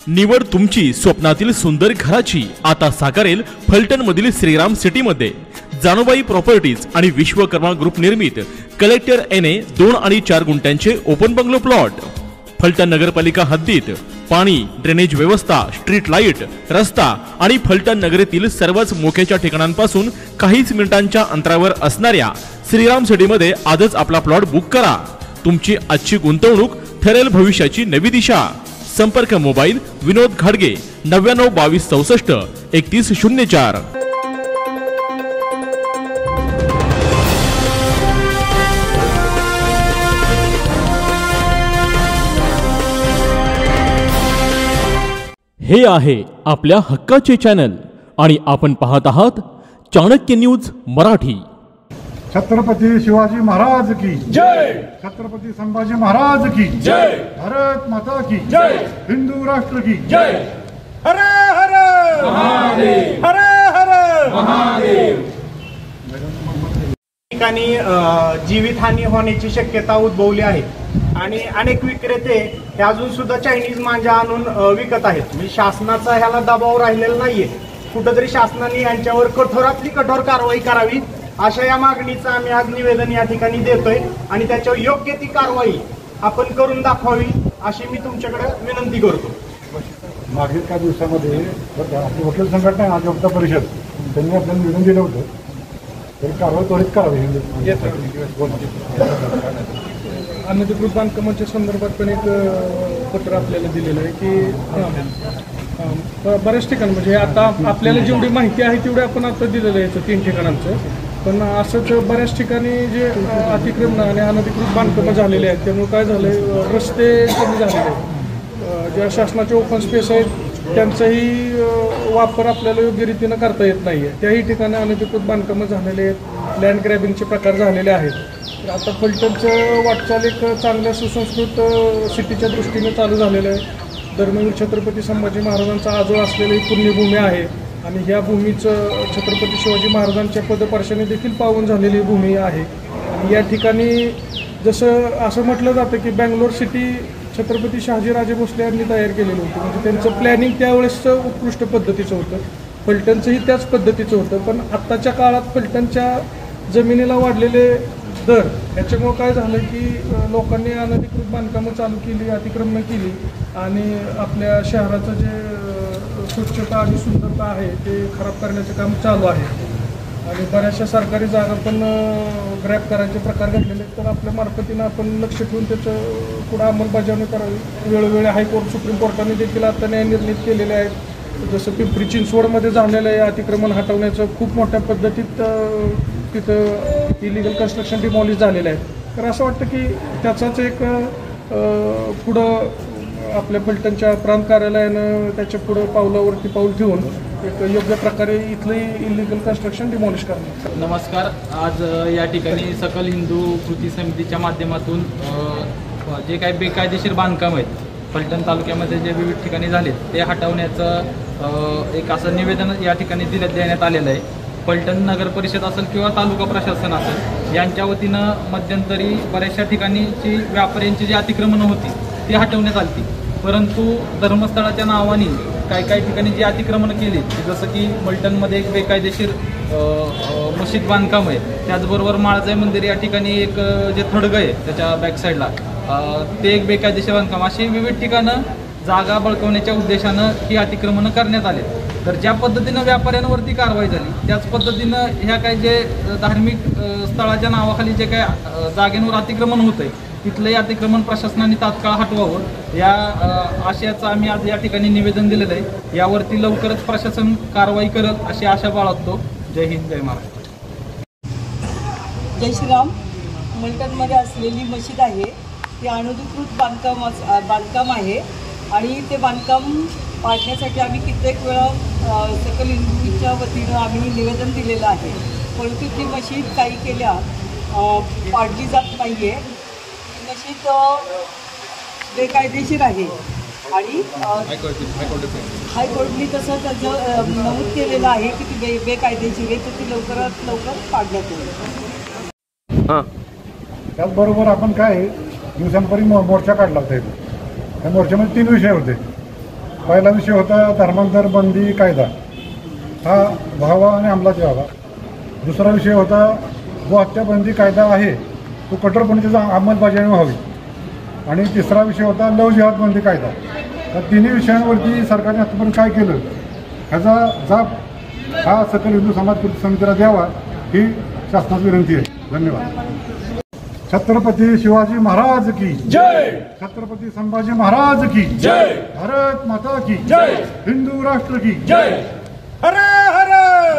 निवड तुमची स्वप्नातील सुंदर घराची आता साकारेल फलटण मधील श्रीराम सिटी मध्ये। जानोबाई प्रॉपर्टीज आणि विश्वकर्मा ग्रुप निर्मित कलेक्टर एने 2 आणि 4 गुंठ्यांचे ओपन बंगलो प्लॉट। फलटण नगरपालिका हद्दीत पाणी, ड्रेनेज व्यवस्था, स्ट्रीट लाईट, रस्ता आणि फलटण नगरीतील सर्वच मोक्याच्या ठिकाणांपासून काहीच मिनिटांच्या अंतरावर असणाऱ्या श्रीराम सिटी मध्ये आजच आपला प्लॉट बुक करा। तुमची आजची गुंतवणूक ठरेल भविष्याची नवी दिशा। संपर्क मोबाईल विनोद घाडगे 99 22 64 31 04। हे आहे आपल्या हक्काचे चॅनल आणि आपण पाहत आहात चाणक्य न्यूज मराठी। छत्रपती शिवाजी महाराज की जय, छत्रपती संभाजी महाराज की जय, भारत माता की जय, हिंदू राष्ट्र की जय। हर हर महादेव, हर हर महादेव। ठिकाणी जीवितहानी होण्याची शक्यता उद्भवली आहे आणि अनेक विक्रेते हे अजून सुद्धा चायनीज मांजा आणून विकत आहेत। मी शासनाचा ह्याला दबाव राहिलेला नाहीये, कुठेतरी शासनाने यांच्यावर कठोरातली कठोर कारवाई करावी अशा या मागणीचं आम्ही आज निवेदन या ठिकाणी देतोय आणि त्याच्यावर योग्य ती कारवाई आपण करून दाखवावी अशी मी तुमच्याकडे विनंती करतो। मागील काही दिवसामध्ये वकील संघटना अधिवक्ता परिषद त्यांनी आपल्याला निवेदन दिलं होतं, तरी कारवाई त्वरित करावी। अनधिकृत बांधकामाच्या संदर्भात पण एक पत्र आपल्याला दिलेलं आहे की बऱ्याच ठिकाणी म्हणजे आता आपल्याला जेवढी माहिती आहे तेवढे आपण आता दिलेलं आहे 3 ठिकाणांचं, पण असंच बऱ्याच ठिकाणी जे अतिक्रमण आणि अनधिकृत बांधकामं झालेले आहेत त्यामुळे काय झालं आहे, रस्ते कमी झालेले आहेत। ज्या शासनाचे ओपन स्पेस आहेत त्यांचाही वापर आपल्याला योग्य रीतीनं करता येत नाही आहे, त्याही ठिकाणी अनधिकृत बांधकामं झालेले आहेत, लँड ग्रॅबिंगचे प्रकार झालेले आहेत। आता फलटणचं वाटचाल एक चांगल्या सुसंस्कृत सिटीच्या दृष्टीने चालू झालेलं आहे। धर्मवीर छत्रपती संभाजी महाराजांचा आजोळ असलेली पुण्यभूमी आहे आणि ह्या भूमीचं छत्रपती शिवाजी महाराजांच्या पदपर्शाने देखील पावन झालेली भूमी आहे। आणि या ठिकाणी जसं असं म्हटलं जातं की बँगलोर सिटी छत्रपती शहाजीराजे भोसले यांनी तयार केलेली होती, म्हणजे त्यांचं प्लॅनिंग त्यावेळेसचं उत्कृष्ट पद्धतीचं होतं, फलटणचंही त्याच पद्धतीचं होतं। पण आत्ताच्या काळात फलटणच्या जमिनीला वाढलेले दर याच्यामुळं काय झालं की लोकांनी अनधिकृत बांधकामं चालू केली, अतिक्रमणं केली आणि आपल्या शहराचं जे स्वच्छता आणि सुंदरता आहे ते खराब करण्याचं काम चालू आहे आणि बऱ्याचशा सरकारी जागा पण ग्रॅब करायचे प्रकार घडलेले आहेत। तर आपल्या मार्फतीनं आपण लक्ष ठेवून त्याचं पुढं अंमलबजावणी करावी। वेळोवेळी हायकोर्ट, सुप्रीम कोर्टाने देखील आता न्याय निर्णय केलेले आहेत। जसं पिंपरी चिंचवडमध्ये झालेलं आहे अतिक्रमण हटवण्याचं खूप मोठ्या पद्धतीत तिथं इलिगल कन्स्ट्रक्शन डिमॉलिश झालेलं आहे। तर असं वाटतं की त्याचाच एक पुढं आपल्या फलटणच्या प्रांत कार्यालयानं त्याच्या पुढं पावलावरती पाऊल ठेवून एक योग्य प्रकारे इथले इलिगल कन्स्ट्रक्शन डिमॉलिश करणं। नमस्कार, आज या ठिकाणी सकल हिंदू कृती समितीच्या माध्यमातून जे काही बेकायदेशीर बांधकाम आहेत फलटण तालुक्यामध्ये जे विविध ठिकाणी झालेत ते हटवण्याचं एक असं निवेदन या ठिकाणी देण्यात आलेलं आहे। फलटण नगर परिषद असेल किंवा तालुका प्रशासन असेल यांच्या वतीनं मध्यंतरी बऱ्याचशा ठिकाणीची व्यापाऱ्यांची जी अतिक्रमणं होती ती हटवण्यात आली, परंतु धर्मस्थळाच्या नावाने काही ठिकाणी जी अतिक्रमणं केली, जसं की फलटणमध्ये एक बेकायदेशीर मशीद बांधकाम आहे, त्याचबरोबर माळजाई मंदिर या ठिकाणी एक जे थडगं आहे त्याच्या बॅकसाईडला ते एक बेकायदेशीर बांधकाम, अशी विविध ठिकाणं जागा बळकवण्याच्या उद्देशानं ही अतिक्रमणं करण्यात आले। तर ज्या पद्धतीनं व्यापाऱ्यांवरती कारवाई झाली त्याच पद्धतीनं ह्या काही जे धार्मिक स्थळाच्या नावाखाली जे काही जागेंवर अतिक्रमण होत आहे तिथलंही अतिक्रमण प्रशासनाने तात्काळ हटवावं या आशयाचं आम्ही आज या ठिकाणी निवेदन दिलेलं आहे। यावरती लवकरच प्रशासन कारवाई करत अशी आशा बाळगतो। जय हिंद, जय महाराष्ट्र। जय श्रीराम। फलटणमध्ये असलेली मशीद आहे ती अनधिकृत बांधकाम आहे आणि ते बांधकाम पाडण्यासाठी आम्ही कित्येक वेळा सकल हिंदूच्या वतीनं आम्ही निवेदन दिलेलं आहे, परंतु ती मशीद काही केल्या पाडली जात नाही आहे। मशीद बेकायदेशीर आहे आणि हायकोर्टने तसं त्याचं नमूद केलेलं आहे की ती बेकायदेशीर आहे, तर ती लवकरात लवकर पाडण्यात येईल। त्याचबरोबर आपण काय दिवसांपूर्वी मोर्चा काढला होता। त्या मोर्चामध्ये 3 विषय होते। पहिला विषय होता धर्मांतर बंदी कायदा, हा व्हावा आणि अंमलात यावा. दुसरा विषय होता जो हत्याबंदी कायदा आहे तो कठोरपणे त्याचा अंमलबजावणी व्हावी. आणि तिसरा विषय होता लव जिहाद बंदी कायदा. या तिन्ही विषयांवरती सरकारने आतापर्यंत काय केलं ह्याचा जाब हा सकल हिंदू समाज कृती समितीला द्यावा ही शासनाची विनंती आहे. धन्यवाद. छत्रपती शिवाजी महाराज की जय. छत्रपती संभाजी महाराज की जय. भारत माता की जय. हिंदू राष्ट्र की जय. हर हर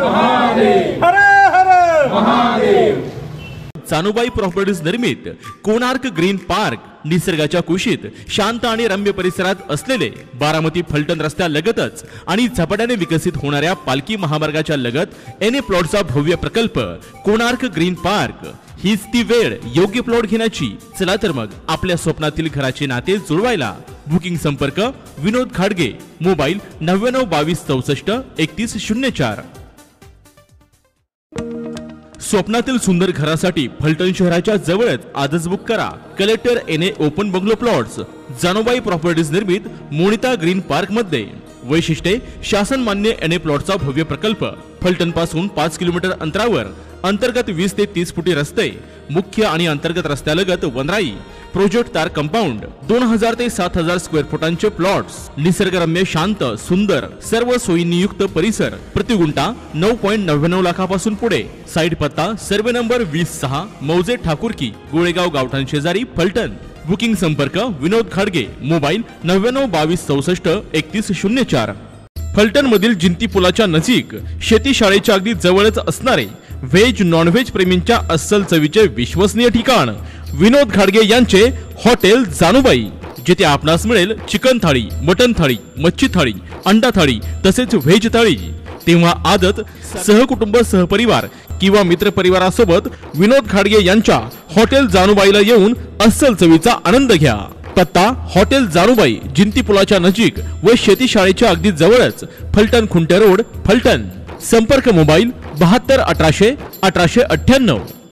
महादेव. हर हर महादेव. जानूबाई प्रॉपर्टीज निर्मित कोणार्क ग्रीन पार्क निसर्गाच्या कुशीत शांत आणि रम्य परिसरात असलेले बारामती फलटण रस्त्यालगतच आणि झपाट्याने विकसित होणाऱ्या पालखी महामार्गाच्या लगत एने प्लॉटचा भव्य प्रकल्प कोणार्क ग्रीन पार्क. हीच ती वेळ योग्य प्लॉट घेण्याची. चला तर मग आपल्या स्वप्नातील घराचे नाते जुळवायला बुकिंग संपर्क विनोद खाडगे, मोबाईल 9922643104. स्वप्नातील सुंदर घरासाठी फलटण शहराच्या जवळच आजच बुक करा. कलेक्टर एने ओपन बंगलो प्लॉट्स, जानूबाई प्रॉपर्टीज निर्मित मोनिता ग्रीन पार्क मध्ये. वैशिष्ट्ये शासन मान्य एने प्लॉटचा भव्य प्रकल्प. फलटण पासून 5 किलोमीटर अंतरावर अंतर्गत 20 ते 30 फुटी रस्ते, मुख्य आणि अंतर्गत रस्त्यालगत वनराई, प्रोजेक्ट तार कंपाऊंड, 2000 ते 7000 स्क्वेअर फुटांचे प्लॉट्स, निसर्गरम्य शांत सुंदर सर्व सोयींयुक्त परिसर. प्रतिगुंठा 9.99 लाखापासून पुढे. साईट पत्ता सर्वे नंबर 26 मौजे ठाकूरकी, गोळेगाव गावठाण शेजारी, फलटण. बुकिंग संपर्क विनोद खाडगे, मोबाईल 9922643104. फलटण मधील जिंती पुलाच्या नजीक शेती शाळेच्या अगदी जवळच असणारे व्हेज नॉनव्हेज प्रेमींच्या अस्सल चवीचे विश्वसनीय ठिकाण विनोद खाडगे यांचे हॉटेल जानूबाई, जिथे आपणास मिळेल चिकन थाळी, मटन थाळी, मच्छी थाळी, अंडा थाळी तसेच व्हेज थाळी. तेव्हा आदत सहकुटुंब सहपरिवार किंवा मित्र परिवारासोबत विनोद खाडगे यांच्या हॉटेल जानूबाईला येऊन अस्सल चवीचा आनंद घ्या. पत्ता हॉटेल जानूबाई, जिंती पुलाच्या नजीक व शेती शाळेच्या अगदी जवळच, फलटण खुंटे रोड, फलटण. संपर्क मोबाईल 72 1800 1898.